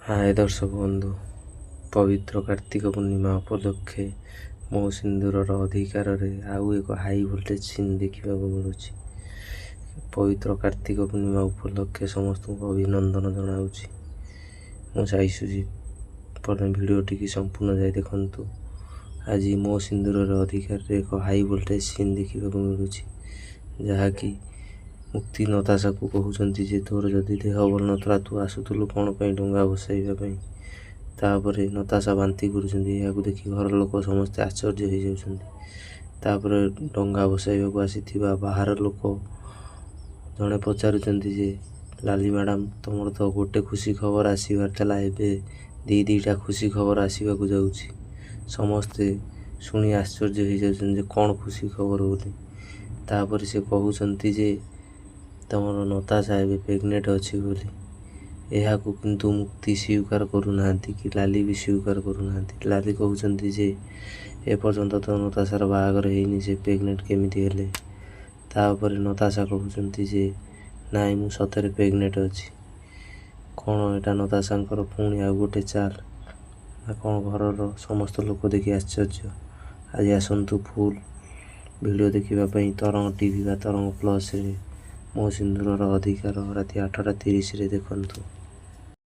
ହାଏ ଦର୍ଶକ ବନ୍ଧୁ, ପବିତ୍ର କାର୍ତ୍ତିକ ପୂର୍ଣ୍ଣିମା ଉପଲକ୍ଷେ ମୋ ସିନ୍ଦୁରର ଅଧିକାରରେ ଆଉ ଏକ ହାଇ ଭୋଲ୍ଟେଜ୍ ସିନ୍ ଦେଖିବାକୁ ମିଳୁଛି। ପବିତ୍ର କାର୍ତ୍ତିକ ପୂର୍ଣ୍ଣିମା ଉପଲକ୍ଷେ ସମସ୍ତଙ୍କୁ ଅଭିନନ୍ଦନ ଜଣାଉଛି। ମୁଁ ସାଇ ସୁଜିତ। ପ୍ରଥମେ ଭିଡ଼ିଓଟିକି ସମ୍ପୂର୍ଣ୍ଣ ଯାଇ ଦେଖନ୍ତୁ। ଆଜି ମୋ ସିନ୍ଦୁରର ଅଧିକାରରେ ଏକ ହାଇ ଭୋଲ୍ଟେଜ୍ ସିନ୍ ଦେଖିବାକୁ ମିଳୁଛି, ଯାହାକି ମୁକ୍ତି ନତାଶାକୁ କହୁଛନ୍ତି ଯେ ତୋର ଯଦି ଦେହ ଭଲ ନଥିଲା ତୁ ଆସୁଥିଲୁ କ'ଣ ପାଇଁ ଡଙ୍ଗା ଭସାଇବା ପାଇଁ। ତାପରେ ନତାଶା ବାନ୍ତି କରୁଛନ୍ତି। ଏହାକୁ ଦେଖି ଘର ଲୋକ ସମସ୍ତେ ଆଶ୍ଚର୍ଯ୍ୟ ହୋଇଯାଉଛନ୍ତି। ତାପରେ ଡଙ୍ଗା ଭସାଇବାକୁ ଆସିଥିବା ବାହାର ଲୋକ ଜଣେ ପଚାରୁଛନ୍ତି ଯେ ଲାଲି ମ୍ୟାଡ଼ାମ୍, ତୁମର ତ ଗୋଟେ ଖୁସି ଖବର ଆସିବାର ଥିଲା, ଏବେ ଦୁଇଟା ଖୁସି ଖବର ଆସିବାକୁ ଯାଉଛି। ସମସ୍ତେ ଶୁଣି ଆଶ୍ଚର୍ଯ୍ୟ ହୋଇଯାଉଛନ୍ତି ଯେ କ'ଣ ଖୁସି ଖବର ବୋଲି। ତାପରେ ସେ କହୁଛନ୍ତି ଯେ ତମର ନତାଶା ଏବେ ପ୍ରେଗନେଣ୍ଟ ଅଛି ବୋଲି। ଏହାକୁ କିନ୍ତୁ ମୁକ୍ତି ସ୍ୱୀକାର କରୁନାହାନ୍ତି କି ଲାଲି ବି ସ୍ୱୀକାର କରୁନାହାନ୍ତି। ଲାଲି କହୁଛନ୍ତି ଯେ ଏପର୍ଯ୍ୟନ୍ତ ତ ନତାଶାର ବାହାଘର ହେଇନି, ସେ ପ୍ରେଗନେଣ୍ଟ କେମିତି ହେଲେ। ତାପରେ ନତାଶା କହୁଛନ୍ତି ଯେ ନାଇଁ, ମୁଁ ସତରେ ପ୍ରେଗନେଣ୍ଟ ଅଛି। କ'ଣ ଏଇଟା ନତାଶାଙ୍କର ପୁଣି ଆଉ ଗୋଟେ ଚାଲ ନା କ'ଣ? ଘରର ସମସ୍ତ ଲୋକ ଦେଖି ଆଶ୍ଚର୍ଯ୍ୟ। ଆଜି ଆସନ୍ତୁ ଫୁଲ୍ ଭିଡ଼ିଓ ଦେଖିବା ପାଇଁ ତରଙ୍ଗ ଟିଭି ବା ତରଙ୍ଗ ପ୍ଲସ୍ରେ। ମୋ ସିନ୍ଦୁରର ଅଧିକାର ରାତି 8:30ରେ ଦେଖନ୍ତୁ।